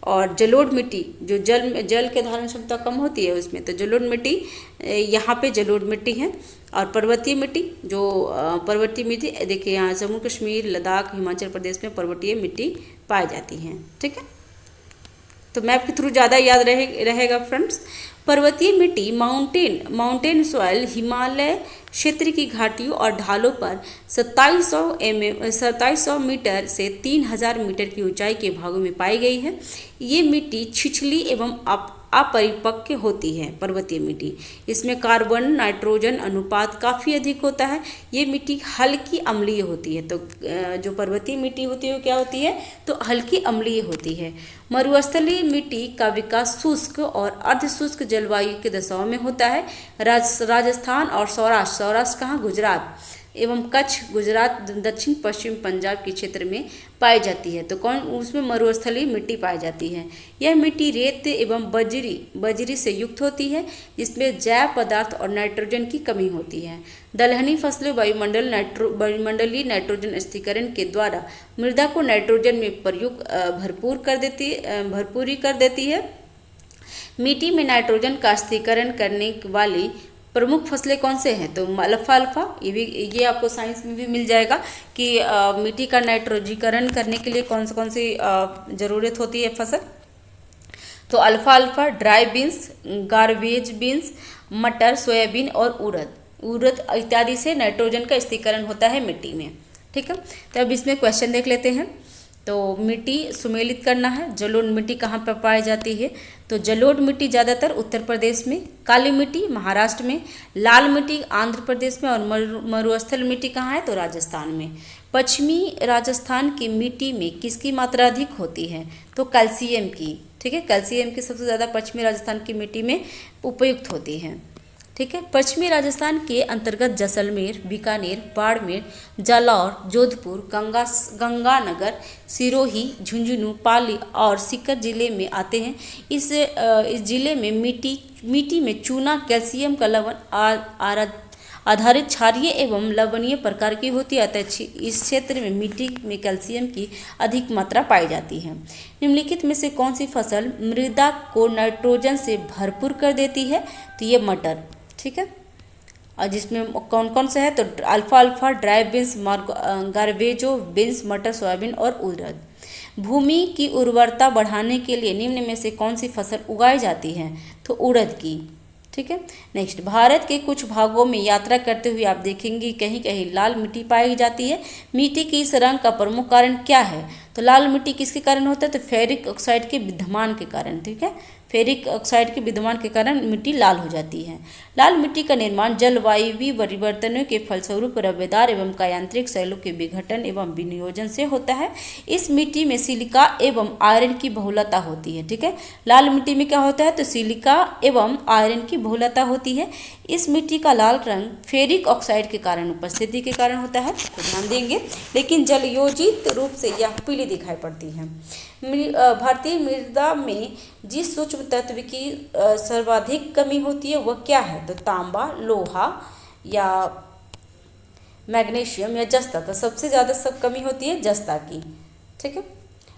और जलोढ़ मिट्टी जो जल के धारण क्षमता कम होती है उसमें, तो जलोढ़ मिट्टी यहाँ पे जलोढ़ मिट्टी है। और पर्वतीय मिट्टी देखिए यहाँ जम्मू कश्मीर, लद्दाख, हिमाचल प्रदेश में पर्वतीय मिट्टी पाई जाती है, ठीक है। तो मैप के थ्रू ज़्यादा याद रहेगा फ्रेंड्स। पर्वतीय मिट्टी माउंटेन सॉइल हिमालय क्षेत्र की घाटियों और ढालों पर 2700 मीटर से 3000 मीटर की ऊंचाई के भागों में पाई गई है। ये मिट्टी छिछली एवं अपरिपक्व होती है। पर्वतीय मिट्टी, इसमें कार्बन नाइट्रोजन अनुपात काफ़ी अधिक होता है। ये मिट्टी हल्की अम्लीय होती है। तो जो पर्वतीय मिट्टी होती है वो क्या होती है? तो हल्की अम्लीय होती है। मरुस्थलीय मिट्टी का विकास शुष्क और अर्ध शुष्क जलवायु के दशाओं में होता है। राजस्थान और सौराष्ट्र कहाँ? गुजरात एवं कच्छ, गुजरात, दक्षिण पश्चिम पंजाब के क्षेत्र में पाई जाती है। तो उसमें मरुस्थलीय मिट्टी पाई जाती है। यह मिट्टी रेत एवं बजरी से युक्त होती है, जिसमें जैव पदार्थ और नाइट्रोजन की कमी होती है। दलहनी फसलें वायुमंडलीय नाइट्रोजन स्थिरीकरण के द्वारा मृदा को नाइट्रोजन में भरपूरी कर देती है। मिट्टी में नाइट्रोजन का स्थिरीकरण करने वाली प्रमुख फसलें कौन से हैं? तो अल्फाल्फा, ये आपको साइंस में भी मिल जाएगा कि मिट्टी का नाइट्रोजीकरण करने के लिए कौन सी ज़रूरत होती है फसल। तो अल्फाल्फा, ड्राई बीन्स, गार्बेज बीन्स, मटर, सोयाबीन और उड़द इत्यादि से नाइट्रोजन का स्थिरीकरण होता है मिट्टी में, ठीक है। तो अब इसमें क्वेश्चन देख लेते हैं। तो मिट्टी सुमेलित करना है। जलोढ़ मिट्टी कहाँ पर पाई जाती है? तो जलोढ़ मिट्टी ज़्यादातर उत्तर प्रदेश में, काली मिट्टी महाराष्ट्र में, लाल मिट्टी आंध्र प्रदेश में और मरुस्थल मिट्टी कहाँ है? तो राजस्थान में। पश्चिमी राजस्थान की मिट्टी में किसकी मात्रा अधिक होती है? तो कैल्शियम की, ठीक है। कैल्शियम की सबसे ज़्यादा पश्चिमी राजस्थान की मिट्टी में उपयुक्त होती है, ठीक है। पश्चिमी राजस्थान के अंतर्गत जैसलमेर, बीकानेर, बाड़मेर, जालौर, जोधपुर, गंगानगर, सिरोही, झुंझुनू, पाली और सीकर जिले में आते हैं। इस जिले में मिट्टी में चूना, कैल्शियम का लवण आधारित क्षारीय एवं लवणीय प्रकार की होती है। अतः इस क्षेत्र में मिट्टी में कैल्शियम की अधिक मात्रा पाई जाती है। निम्नलिखित में से कौन सी फसल मृदा को नाइट्रोजन से भरपूर कर देती है? तो ये मटर, ठीक है। और जिसमें कौन कौन से है? तो अल्फाल्फा, ड्राई बीन्स, गार्बेजो बीन्स, मटर, सोयाबीन और उड़द। भूमि की उर्वरता बढ़ाने के लिए निम्न में से कौन सी फसल उगाई जाती है? तो उड़द की, ठीक है। नेक्स्ट, भारत के कुछ भागों में यात्रा करते हुए आप देखेंगे कहीं कहीं लाल मिट्टी पाई जाती है। मिट्टी की इस रंग का प्रमुख कारण क्या है? तो लाल मिट्टी किसके कारण होता है? तो फेरिक ऑक्साइड के विद्यमान के कारण, ठीक है। फेरिक ऑक्साइड के विद्यमान के कारण मिट्टी लाल हो जाती है। लाल मिट्टी का निर्माण जलवायु परिवर्तनों के फलस्वरूप रवेदार एवं कायांतरिक शैलों के विघटन एवं विनियोजन से होता है। इस मिट्टी में सिलिका एवं आयरन की बहुलता होती है। ठीक है, लाल मिट्टी में क्या होता है, तो सिलिका एवं आयरन की बहुलता होती है। इस मिट्टी का लाल रंग फेरिक ऑक्साइड के कारण उपस्थिति के कारण होता है, तो ध्यान देंगे। लेकिन जलयोजित रूप से यह पीली दिखाई पड़ती है। भारतीय मृदा में जिस सूक्ष्म तत्व की सर्वाधिक कमी होती है वह क्या है, तो तांबा, लोहा या मैग्नीशियम या जस्ता। तो सबसे ज़्यादा सब कमी होती है जस्ता की। ठीक है,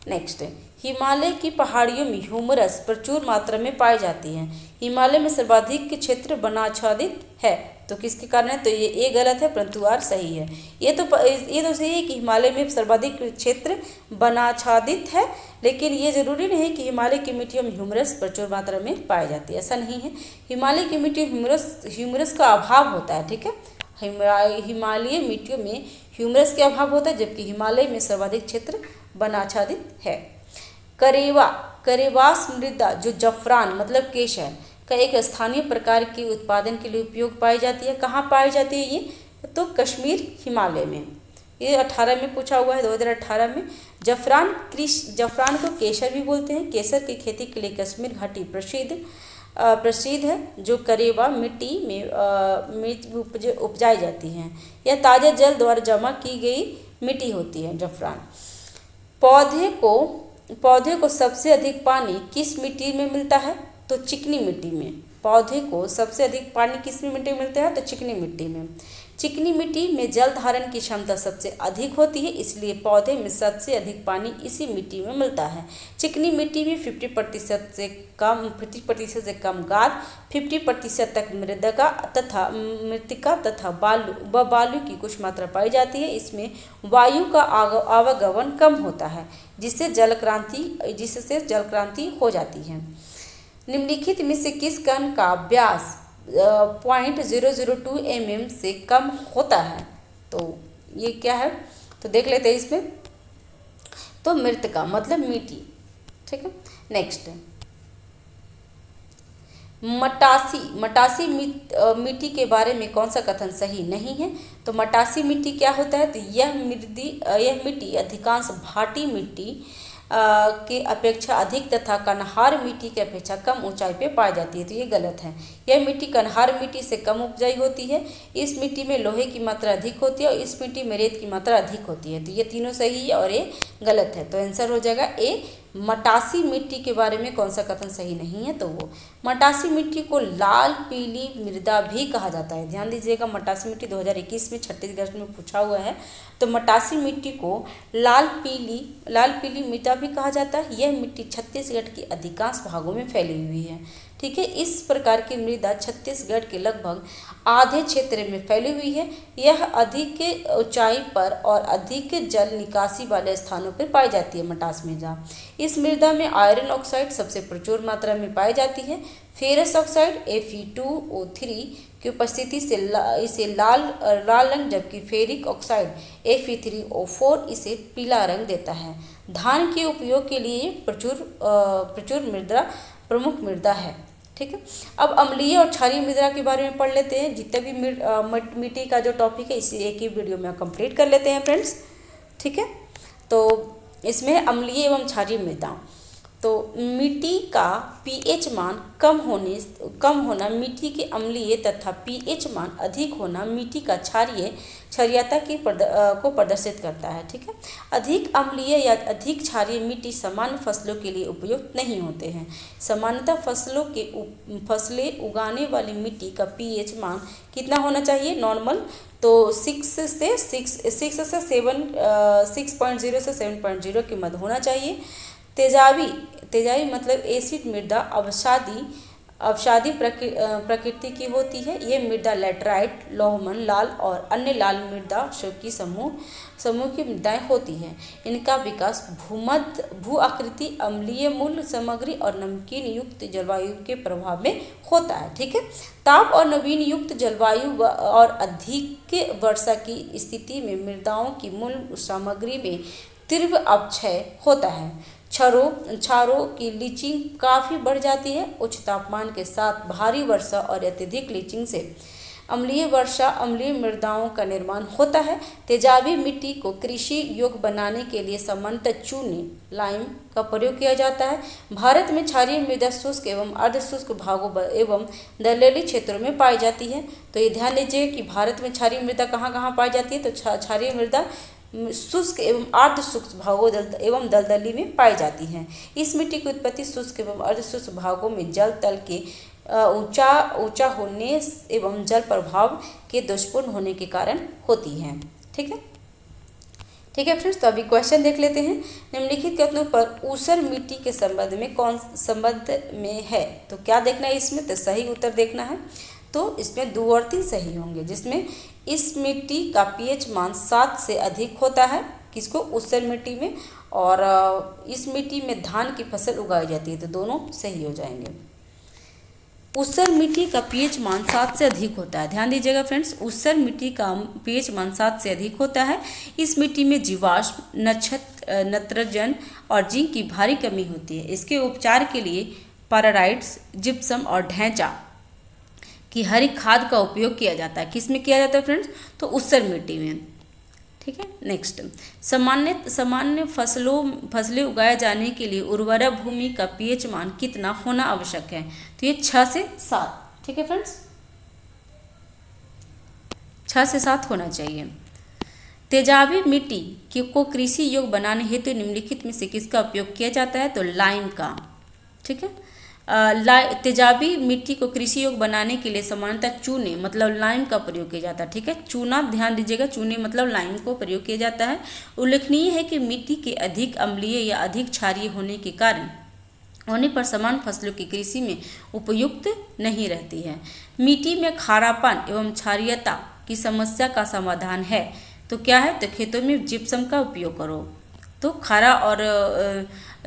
नेक्स्ट है हिमालय की पहाड़ियों में ह्यूमरस प्रचुर मात्रा में पाई जाती है। हिमालय में सर्वाधिक क्षेत्र वनाच्छादित है, तो किसके कारण है, तो ये ए गलत है परंतु आर सही है। ये तो सही है कि हिमालय में सर्वाधिक क्षेत्र वनाच्छादित है, लेकिन ये जरूरी नहीं है कि हिमालय की मिट्टियों में ह्यूमरस प्रचुर मात्रा में पाई जाती है, ऐसा नहीं है। हिमालय की मिट्टी ह्यूमरस का अभाव होता है। ठीक है, हिमालय मिट्टियों में ह्यूमरस के अभाव होता है, जबकि हिमालय में सर्वाधिक क्षेत्र वनाच्छादित है। करेवास मृदा जो जफरान मतलब केसर का एक स्थानीय प्रकार के उत्पादन के लिए उपयोग पाई जाती है। कहाँ पाई जाती है ये, तो कश्मीर हिमालय में। ये 18 में पूछा हुआ है, 2018 में। जफरान को केसर भी बोलते हैं। केसर की खेती के लिए कश्मीर घाटी प्रसिद्ध है, जो करेवा मिट्टी में उपजाई जाती है। यह ताज़ा जल द्वारा जमा की गई मिट्टी होती है। जफरान पौधे को सबसे अधिक पानी किस मिट्टी में मिलता है, तो चिकनी मिट्टी में। पौधे को सबसे अधिक पानी किस मिट्टी में मिलता है, तो चिकनी मिट्टी में। चिकनी मिट्टी में जल धारण की क्षमता सबसे अधिक होती है, इसलिए पौधे में सबसे अधिक पानी इसी मिट्टी में मिलता है। चिकनी मिट्टी में 50% से कम गाद, 50% तक मृतिका तथा बालू की कुछ मात्रा पाई जाती है। इसमें वायु का आवागमन कम होता है, जिससे जल क्रांति हो जाती है। निम्नलिखित में से किस कण का व्यास 0.002 mm से कम होता है, तो ये क्या है, तो देख लेते हैं इसमें। तो मृतिका मतलब मिट्टी। ठीक है, नेक्स्ट मटासी मिट्टी के बारे में कौन सा कथन सही नहीं है, तो मटासी मिट्टी क्या होता है, तो यह मिट्टी अधिकांश भाटी मिट्टी के अपेक्षा अधिक तथा कन्हार मिट्टी के अपेक्षा कम ऊंचाई पे पाई जाती है, तो ये गलत है। यह मिट्टी कन्हार मिट्टी से कम उपजाई होती है। इस मिट्टी में लोहे की मात्रा अधिक होती है और इस मिट्टी में रेत की मात्रा अधिक होती है, तो ये तीनों सही है और ये गलत है। तो आंसर हो जाएगा ए। मटासी मिट्टी के बारे में कौन सा कथन सही नहीं है, तो वो मटासी मिट्टी को लाल पीली मृदा भी कहा जाता है। ध्यान दीजिएगा, मटासी मिट्टी 2021 में छत्तीसगढ़ में पूछा हुआ है, तो मटासी मिट्टी को लाल पीली मृदा भी कहा जाता है। यह मिट्टी छत्तीसगढ़ के अधिकांश भागों में फैली हुई है। ठीक है, इस प्रकार की मृदा छत्तीसगढ़ के लगभग आधे क्षेत्र में फैली हुई है। यह अधिक ऊंचाई पर और अधिक जल निकासी वाले स्थानों पर पाई जाती है मटास मृदा। इस मृदा में आयरन ऑक्साइड सबसे प्रचुर मात्रा में पाई जाती है। फेरस ऑक्साइड Fe2O3 की उपस्थिति से इसे लाल रंग, जबकि फेरिक ऑक्साइड Fe3O4 इसे पीला रंग देता है। धान के उपयोग के लिए प्रचुर मृदा प्रमुख मृदा है। ठीक है, अब अम्लीय और क्षारीय मृदा के बारे में पढ़ लेते हैं। जितने भी मिट्टी का जो टॉपिक है इसी एक ही वीडियो में कंप्लीट कर लेते हैं फ्रेंड्स। ठीक है, तो इसमें अम्लीय एवं क्षारीय मृदा, तो मिट्टी का pH मान कम होना मिट्टी के अम्लीय तथा pH मान अधिक होना मिट्टी का क्षारीयता को प्रदर्शित करता है। ठीक है, अधिक अम्लीय या अधिक क्षारीय मिट्टी सामान्य फसलों के लिए उपयुक्त नहीं होते हैं। सामान्यतः फसलें उगाने वाली मिट्टी का pH मान कितना होना चाहिए, नॉर्मल, तो 6.0 से 7.0 के मध्य होना चाहिए। तेजाबी मतलब एसिड मृदा अवसादी प्रकृति की होती है। ये मृदा लैटराइट, लोहमन, लाल और अन्य लाल मृदा की समूह की मृदाएं होती हैं। इनका विकास भू आकृति, अम्लीय मूल सामग्री और नमकीन युक्त जलवायु के प्रभाव में होता है। ठीक है, ताप और नवीन युक्त जलवायु और अधिक वर्षा की स्थिति में मृदाओं की मूल सामग्री में तीव्र अपक्षय होता है। क्षारों की लीचिंग काफ़ी बढ़ जाती है। उच्च तापमान के साथ भारी वर्षा और अत्यधिक लीचिंग से अम्लीय मृदाओं का निर्माण होता है। तेजाबी मिट्टी को कृषि योग्य बनाने के लिए सामान्यतः चूने लाइम का प्रयोग किया जाता है। भारत में क्षारीय मृदा शुष्क एवं अर्धशुष्क भागों एवं दलदली क्षेत्रों में पाई जाती है। तो ये ध्यान लीजिए कि भारत में क्षारीय मृदा कहाँ कहाँ पाई जाती है। तो क्षारीय मृदा शुष्क एवं अर्धशुष्क भागों एवं दलदली में पाई जाती हैं। इस मिट्टी की उत्पत्ति शुष्क एवं अर्धशुष्क भागों में जल तल के ऊंचा होने एवं जल प्रभाव के दोषपूर्ण होने के कारण होती है। ठीक है फ्रेंड्स, तो अभी क्वेश्चन देख लेते हैं। निम्नलिखित कथनों पर ऊसर मिट्टी के संबंध में है, तो क्या देखना है इसमें, तो सही उत्तर देखना है। तो इसमें 2 और 3 सही होंगे, जिसमें इस मिट्टी का पीएच मान 7 से अधिक होता है, किसको, ऊसर मिट्टी में, और इस मिट्टी में धान की फसल उगाई जाती है, तो दोनों सही हो जाएंगे। ऊसर मिट्टी का पीएच मान 7 से अधिक होता है, ध्यान दीजिएगा फ्रेंड्स, ऊसर मिट्टी का पीएच मान 7 से अधिक होता है। इस मिट्टी में जीवाश्म, नत्रजन और जिंक की भारी कमी होती है। इसके उपचार के लिए पाराराइट्स, जिप्सम और ढैंचा की हरी खाद का उपयोग किया जाता है। किस में किया जाता है फ्रेंड्स, तो ऊसर मिट्टी में। ठीक है, नेक्स्ट, सामान्य फसलें उगाए जाने के लिए उर्वरा भूमि का पीएच मान कितना होना आवश्यक है, तो ये 6 से 7। ठीक है फ्रेंड्स, 6 से 7 होना चाहिए। तेजाबी मिट्टी को कृषि योग्य बनाने हेतु निम्नलिखित में से किसका उपयोग किया जाता है, तो लाइम का। ठीक है, तेजाबी मिट्टी को कृषि योग्य बनाने के लिए सामान्यतः चूने मतलब लाइम का प्रयोग किया जाता है। ठीक है, चूना, ध्यान दीजिएगा, चूने मतलब लाइम को प्रयोग किया जाता है। उल्लेखनीय है कि मिट्टी के अधिक अम्लीय या अधिक क्षारीय होने पर समान फसलों की कृषि में उपयुक्त नहीं रहती है। मिट्टी में खारापन एवं क्षारीयता की समस्या का समाधान है, तो क्या है, तो खेतों में जिप्सम का उपयोग करो। तो खारा और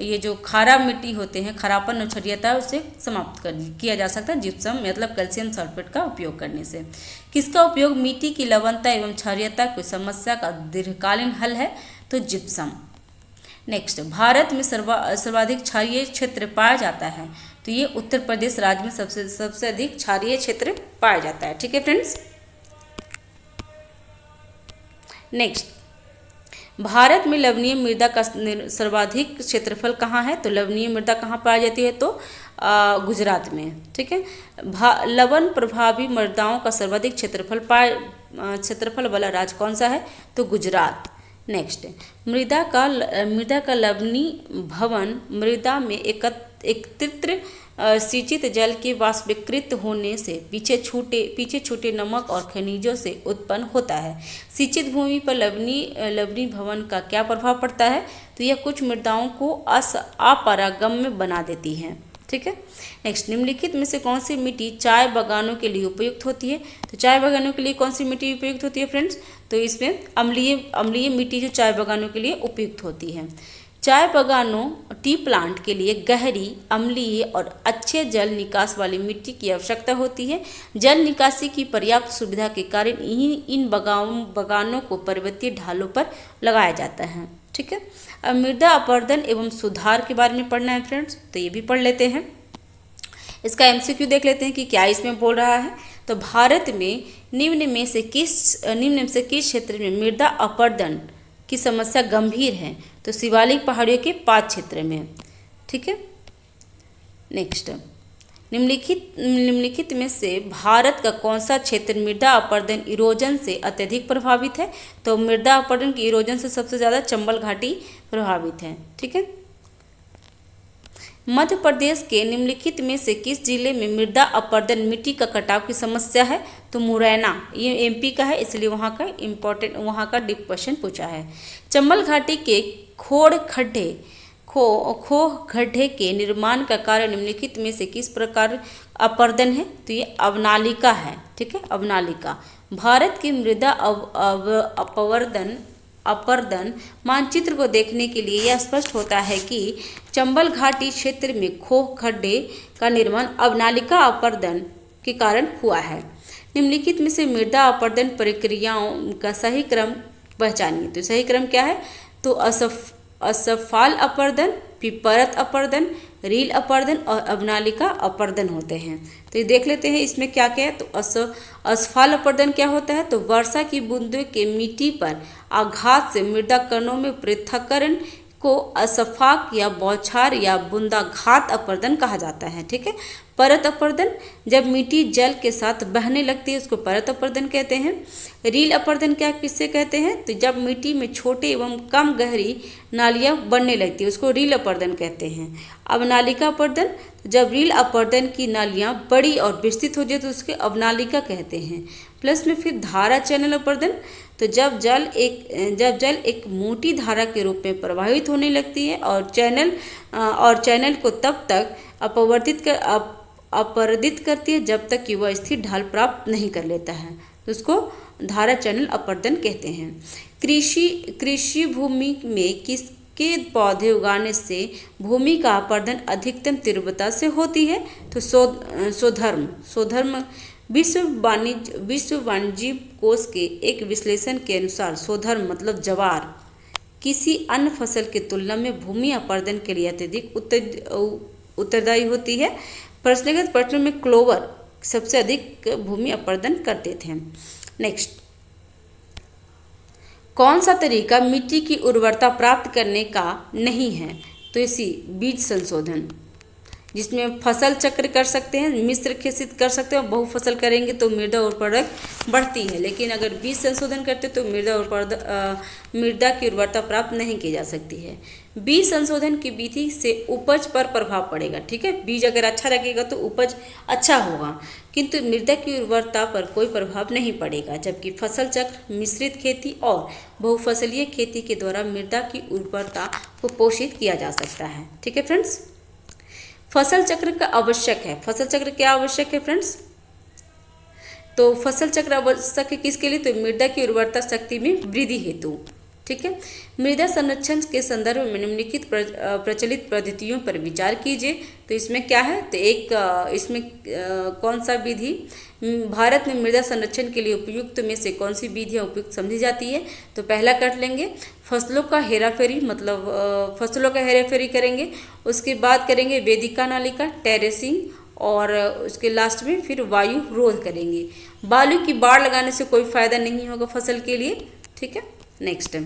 ये जो खारा मिट्टी होते हैं, खारापन और क्षारीयता, उसे समाप्त किया जा सकता है जिप्सम मतलब कैल्शियम सल्फेट का उपयोग करने से। किसका उपयोग मिट्टी की लवणता एवं क्षारीयता की समस्या का दीर्घकालीन हल है, तो जिप्सम। नेक्स्ट, भारत में सर्वाधिक क्षारीय क्षेत्र पाया जाता है, तो ये उत्तर प्रदेश राज्य में सबसे अधिक क्षारीय क्षेत्र पाया जाता है। ठीक है फ्रेंड्स, नेक्स्ट, भारत में लवणीय मृदा का सर्वाधिक क्षेत्रफल कहाँ है, तो लवणीय मृदा कहाँ पाई जाती है, तो गुजरात में। ठीक है, लवण प्रभावी मृदाओं का सर्वाधिक क्षेत्रफल वाला राज्य कौन सा है, तो गुजरात। नेक्स्ट, मृदा का लवणीय भवन मृदा में एकत्रित सिंचित जल के वाष्पीकृत होने से पीछे छूटे नमक और खनिजों से उत्पन्न होता है। सिंचित भूमि पर लवणीय भवन का क्या प्रभाव पड़ता है, तो यह कुछ मृदाओं को अपारगम्य बना देती है। ठीक है, नेक्स्ट, निम्नलिखित में से कौन सी मिट्टी चाय बागानों के लिए उपयुक्त होती है, तो चाय बागानों के लिए कौन सी मिट्टी उपयुक्त होती है फ्रेंड्स, तो इसमें अम्लीय मिट्टी जो चाय बागानों के लिए उपयुक्त होती है। चाय बागानों टी प्लांट के लिए गहरी, अम्लीय और अच्छे जल निकास वाली मिट्टी की आवश्यकता होती है। जल निकासी की पर्याप्त सुविधा के कारण इन बागानों को पर्वतीय ढालों पर लगाया जाता है। ठीक है, अब मृदा अपरदन एवं सुधार के बारे में पढ़ना है फ्रेंड्स, तो ये भी पढ़ लेते हैं। इसका एमसीक्यू देख लेते हैं कि क्या इसमें बोल रहा है। तो भारत में निम्न में से किस क्षेत्र में मृदा अपरदन की समस्या गंभीर है, तो शिवालिक पहाड़ियों के 5 क्षेत्र में। ठीक है, नेक्स्ट, निम्नलिखित में से भारत का कौन सा क्षेत्र मृदा अपरदन इरोजन से अत्यधिक प्रभावित है, तो मृदा अपरदन की इरोजन से सबसे ज़्यादा चंबल घाटी प्रभावित है। ठीक है, मध्य प्रदेश के निम्नलिखित में से किस जिले में मृदा अपरदन मिट्टी का कटाव की समस्या है, तो मुरैना, ये एमपी का है इसलिए वहाँ का डीप क्वेश्चन पूछा है। चंबल घाटी के खोह गड्ढे के निर्माण का कार्य निम्नलिखित में से किस प्रकार अपरदन है, तो ये अवनालिका है। ठीक है, अवनालिका। भारत की मृदा अपरदन मानचित्र को देखने के लिए यह स्पष्ट होता है कि चंबल घाटी क्षेत्र में खोह गड्ढे का निर्माण अवनालिका अपरदन के कारण हुआ है। निम्नलिखित में से मृदा अपरदन प्रक्रियाओं का सही क्रम पहचानिए, तो सही क्रम क्या है, तो असफाल अपरदन, फिर परत अपर्दन, रील अपर्दन और अवनालिका अपर्दन होते हैं। तो ये देख लेते हैं इसमें क्या क्या है। तो असफाल अपर्दन क्या होता है, तो वर्षा की बूंदों के मिट्टी पर आघात से मृदा कणों में पृथक्करण को असफाक या बौछार या बूंदाघात अपर्दन कहा जाता है। ठीक है। परत अपर्दन, जब मिट्टी जल के साथ बहने लगती है उसको परत अपर्दन कहते हैं। रील अपर्दन क्या किससे कहते हैं, तो जब मिट्टी में छोटे एवं कम गहरी नालियां बनने लगती है उसको रील अपर्दन कहते हैं। अवनालिका अपर्दन, जब रील अपर्दन की नालियां बड़ी और विस्तृत हो जाए तो उसके अवनालिका कहते हैं। प्लस में फिर धारा चैनल अपर्दन, तो जब जल एक मोटी धारा के रूप में प्रवाहित होने लगती है और चैनल को तब तक अपरदित करती है जब तक कि वह स्थिर ढाल प्राप्त नहीं कर लेता है, तो उसको धारा चैनल अपर्दन कहते हैं। कृषि भूमि में किसके पौधे उगाने से भूमि का अपर्दन अधिकतम तीव्रता से होती है, तो सोधर्म विश्व वाणिज्य कोष के एक विश्लेषण के अनुसार सोधर्म मतलब ज्वार किसी अन्य फसल की तुलना में भूमि अपर्दन के लिए अत्यधिक उत्तरदायी होती है। प्रश्नगत प्रश्नों में क्लोवर सबसे अधिक भूमि अपर्दन करते थे। नेक्स्ट, कौन सा तरीका मिट्टी की उर्वरता प्राप्त करने का नहीं है, तो इसी बीज संशोधन, जिसमें फसल चक्र कर सकते हैं, मिश्र खेती कर सकते हैं, बहुफसल करेंगे तो मृदा उर्वरक बढ़ती है। लेकिन अगर बीज संशोधन करते तो मृदा की उर्वरता प्राप्त नहीं की जा सकती है। बीज संशोधन की विधि से उपज पर प्रभाव पड़ेगा। ठीक है, बीज अगर अच्छा लगेगा तो उपज अच्छा होगा, किंतु मृदा की उर्वरता पर कोई प्रभाव नहीं पड़ेगा। जबकि फसल चक्र, मिश्रित खेती और बहुफसलीय खेती के द्वारा मृदा की उर्वरता को पोषित किया जा सकता है। ठीक है फ्रेंड्स, फसल चक्र का आवश्यक है। फसल चक्र क्या आवश्यक है फ्रेंड्स, तो फसल चक्र आवश्यक है किसके लिए, तो मृदा की उर्वरता शक्ति में वृद्धि हेतु। ठीक है, मृदा संरक्षण के संदर्भ में निम्नलिखित प्रचलित पद्धतियों पर विचार कीजिए। तो इसमें क्या है, तो इसमें कौन सा विधि भारत में मृदा संरक्षण के लिए उपयुक्त में से कौन सी विधियाँ उपयुक्त समझी जाती है, तो पहला कर लेंगे फसलों का हेराफेरी, मतलब फसलों का हेराफेरी करेंगे। उसके बाद करेंगे वेदिका नालिका, टेरेसिंग, और उसके लास्ट में फिर वायु रोध करेंगे। बालू की बाड़ लगाने से कोई फायदा नहीं होगा फसल के लिए। ठीक है, नेक्स्ट,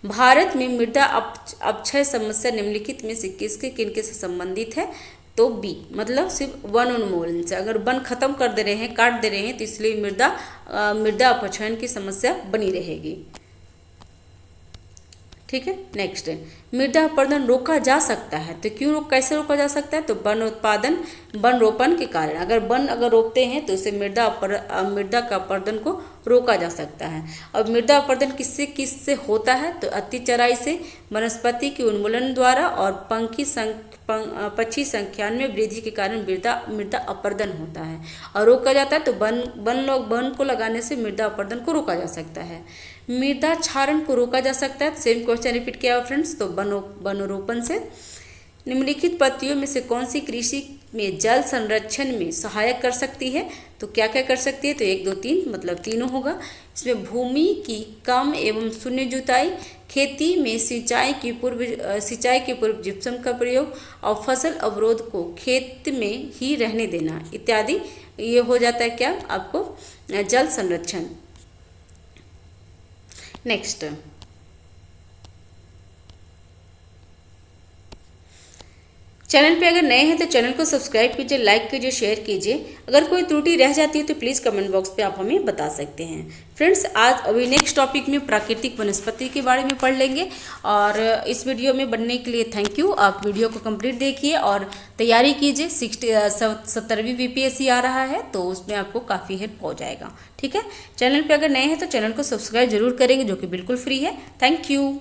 भारत में मृदा अपक्षय समस्या निम्नलिखित में से किनके से संबंधित है, तो बी, मतलब सिर्फ वन उन्मूलन से। अगर वन खत्म कर दे रहे हैं, काट दे रहे हैं, तो इसलिए मृदा अपक्षयन की समस्या बनी रहेगी। ठीक है, नेक्स्ट, मृदा अपर्दन रोका जा सकता है, तो क्यों कैसे रोका जा सकता है, तो वन रोपण के कारण। अगर रोपते हैं तो उससे मृदा का अपर्दन को रोका जा सकता है। और मृदा अपर्दन किससे होता है, तो अति चराई से, वनस्पति के उन्मूलन द्वारा और पक्षी संख्या में वृद्धि के कारण मृदा अपर्दन होता है। और रोका जाता है तो वन को लगाने से मृदा अपर्दन को रोका जा सकता है। मृदा क्षारण को रोका जा सकता है। सेम क्वेश्चन रिपीट किया फ्रेंड्स, तो वनरोपण से। निम्नलिखित पद्धतियों में से कौन सी कृषि में जल संरक्षण में सहायक कर सकती है, तो क्या क्या कर सकती है, तो 1 2 3 मतलब तीनों होगा। इसमें भूमि की कम एवं शून्य जुताई, खेती में सिंचाई के पूर्व जिप्सम का प्रयोग, और फसल अवरोध को खेत में ही रहने देना इत्यादि, ये हो जाता है क्या आपको जल संरक्षण। नेक्स्ट, चैनल पे अगर नए हैं तो चैनल को सब्सक्राइब कीजिए, लाइक कीजिए, शेयर कीजिए। अगर कोई त्रुटि रह जाती है तो प्लीज़ कमेंट बॉक्स पे आप हमें बता सकते हैं। फ्रेंड्स, आज अभी नेक्स्ट टॉपिक में प्राकृतिक वनस्पति के बारे में पढ़ लेंगे। और इस वीडियो में बनने के लिए थैंक यू। आप वीडियो को कंप्लीट देखिए और तैयारी कीजिए। 70वीं BPSC आ रहा है तो उसमें आपको काफ़ी हेल्प हो जाएगा। ठीक है, चैनल पर अगर नए हैं तो चैनल को सब्सक्राइब जरूर करेंगे, जो कि बिल्कुल फ्री है। Thank you.